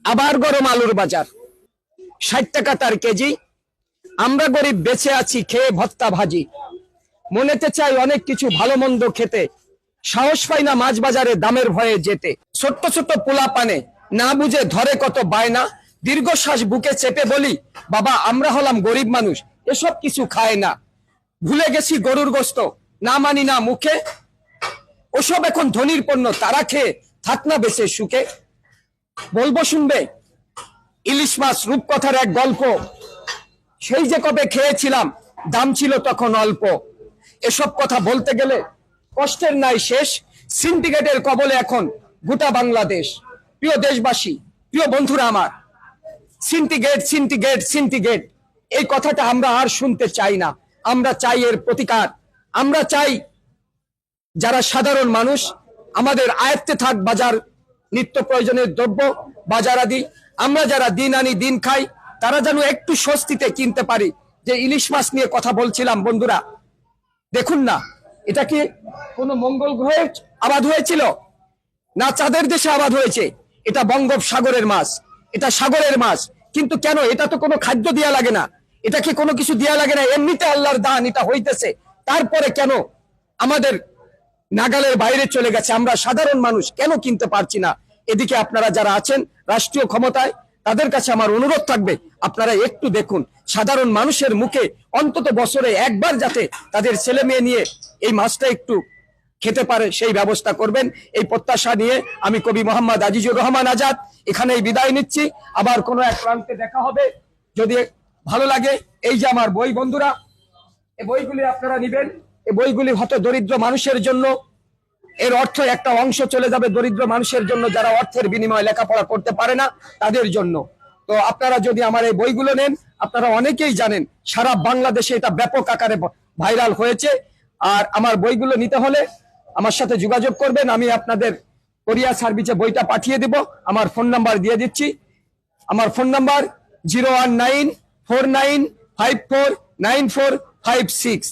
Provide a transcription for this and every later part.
আবার গরম আলুর বাজার ৬০ টাকা তার কেজি। আমরা গরিব বেঁচে আছি খেয়ে ভত্তা ভাজি। মনেতে চাই অনেক কিছু ভালো মন্দ খেতে, সাহস পাই না মাছ বাজারে দামের ভয়ে যেতে। ছোট্ট ছোট্ট পোলা পানে না বুঝে ধরে কত বায়না, দীর্ঘশ্বাস বুকে চেপে বলি বাবা আমরা হলাম গরিব মানুষ, এসব কিছু খায় না। ভুলে গেছি গরুর গোস্ত, না মানি না মুখে, ওসব এখন ধনির পণ্য, তারা খেয়ে থাক না বেঁচে সুখে। বলবো শুনবে ইলিশ মাছ রূপকথার এক গল্প, সেই যে কবে খেয়েছিলাম দাম ছিল তখন অল্প। এসব কথা বলতে গেলে কষ্টের নাই শেষ, সিন্ডিকেটের কবলে এখন গোটা বাংলাদেশ। প্রিয় দেশবাসী, প্রিয় বন্ধুরা আমার, সিন্ডিকেট সিন্ডিকেট সিন্ডিকেট এই কথাটা আমরা আর শুনতে চাই না। আমরা চাই এর প্রতিকার। আমরা চাই যারা সাধারণ মানুষ আমাদের আয়ত্তে থাক বাজার, নিত্য প্রয়োজনের দ্রব্য বাজার আদি, আমরা যারা দিন আনি দিন খাই তারা যেন একটু স্বস্তিতে কিনতে পারি। যে ইলিশ মাছ নিয়ে কথা বলছিলাম বন্ধুরা, দেখুন না, এটা কি কোনো মঙ্গল গ্রহে আবাদ হয়েছিল না চাঁদের দেশে আবাদ হয়েছে? এটা বঙ্গোপসাগরের মাছ, এটা সাগরের মাছ। কিন্তু কেন এটা তো কোনো খাদ্য দেয়া লাগে না, এটা কি কোনো কিছু দেয়া লাগে না, এমনিতে আল্লাহর দান এটা হইতেছে। তারপরে কেন আমাদের নাগালের বাইরে চলে গেছে? আমরা সাধারণ মানুষ কেন কিনতে পারছি না? এদিকে আপনারা যারা আছেন রাষ্ট্রীয় ক্ষমতায়, তাদের কাছে আমার অনুরোধ থাকবে আপনারা একটু দেখুন, সাধারণ মানুষের মুখে অন্তত বছরে একবার যাতে তাদের ছেলে মেয়ে নিয়ে এই মাছটা একটু খেতে পারে সেই ব্যবস্থা করবেন। এই প্রত্যাশা নিয়ে আমি কবি মোহাম্মদ আজিজুর রহমান আজাদ এখানেই বিদায় নিচ্ছি। আবার কোনো এক প্রান্তে দেখা হবে যদি ভালো লাগে। এই যে আমার বই বন্ধুরা, এই বইগুলি আপনারা নিবেন। এই বইগুলি হত দরিদ্র মানুষের জন্য, এর অর্থ একটা অংশ চলে যাবে দরিদ্র মানুষের জন্য যারা অর্থের বিনিময়ে লেখাপড়া করতে পারে না তাদের জন্য। তো আপনারা যদি আমার এই বইগুলো নেন, আপনারা অনেকেই জানেন সারা বাংলাদেশে এটা ব্যাপক আকারে ভাইরাল হয়েছে। আর আমার বইগুলো নিতে হলে আমার সাথে যোগাযোগ করবেন, আমি আপনাদের কোরিয়ার সার্ভিসে বইটা পাঠিয়ে দিব। আমার ফোন নাম্বার দিয়ে দিচ্ছি, আমার ফোন নাম্বার 01949549456।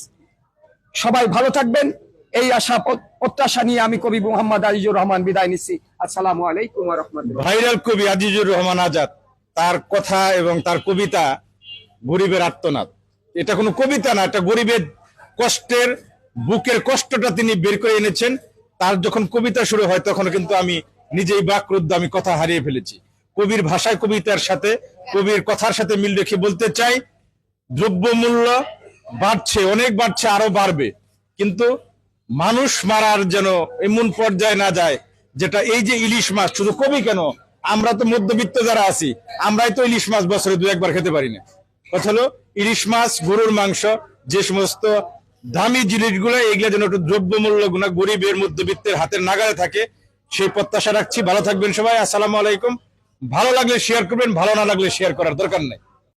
সবাই ভালো থাকবেন, এই আশা প্রত্যাশা নিয়ে আমি কবি মোহাম্মদ আজিজুর রহমান বিদায় নিচ্ছি। আসসালামু আলাইকুম ওয়া রাহমাতুল্লাহ। ভাইরাল কবি আজিজুর রহমান আজাদ, তার কথা এবং তার কবিতা গরিবের আর্তনাদ। এটা কোনো কবিতা না, এটা গরিবের কষ্টের বুকের কষ্টটা তিনি বের করে এনেছেন। তার যখন কবিতা শুরু হয় তখন কিন্তু আমি নিজেই বাকরুদ্ধ, আমি কথা হারিয়ে ফেলেছি। কবির ভাষায় কবিতার সাথে কবির কথার সাথে মিল রেখে বলতে চাই, দ্রব্যমূল্য বাড়ছে, অনেক বাড়ছে, আরো বাড়বে, কিন্তু মানুষ মারার যেন এমন পর্যায়ে না যায় যেটা এই যে ইলিশ মাছ, শুধু কবি কেন, আমরা তো মধ্যবিত্ত যারা আছি আমরাই তো ইলিশ মাছ বছরে 2-1 বার খেতে পারি না। কথা হলো ইলিশ মাছ, গরুর মাংস, যে সমস্ত দামি জিনিসগুলো, এগুলো যেন একটু দ্রব্যমূল্য গুণা গরিবের মধ্যবিত্তের হাতের নাগালে থাকে, সেই প্রত্যাশা রাখছি। ভালো থাকবেন সবাই, আসসালামু আলাইকুম। ভালো লাগলে শেয়ার করবেন, ভালো না লাগলে শেয়ার করার দরকার নেই।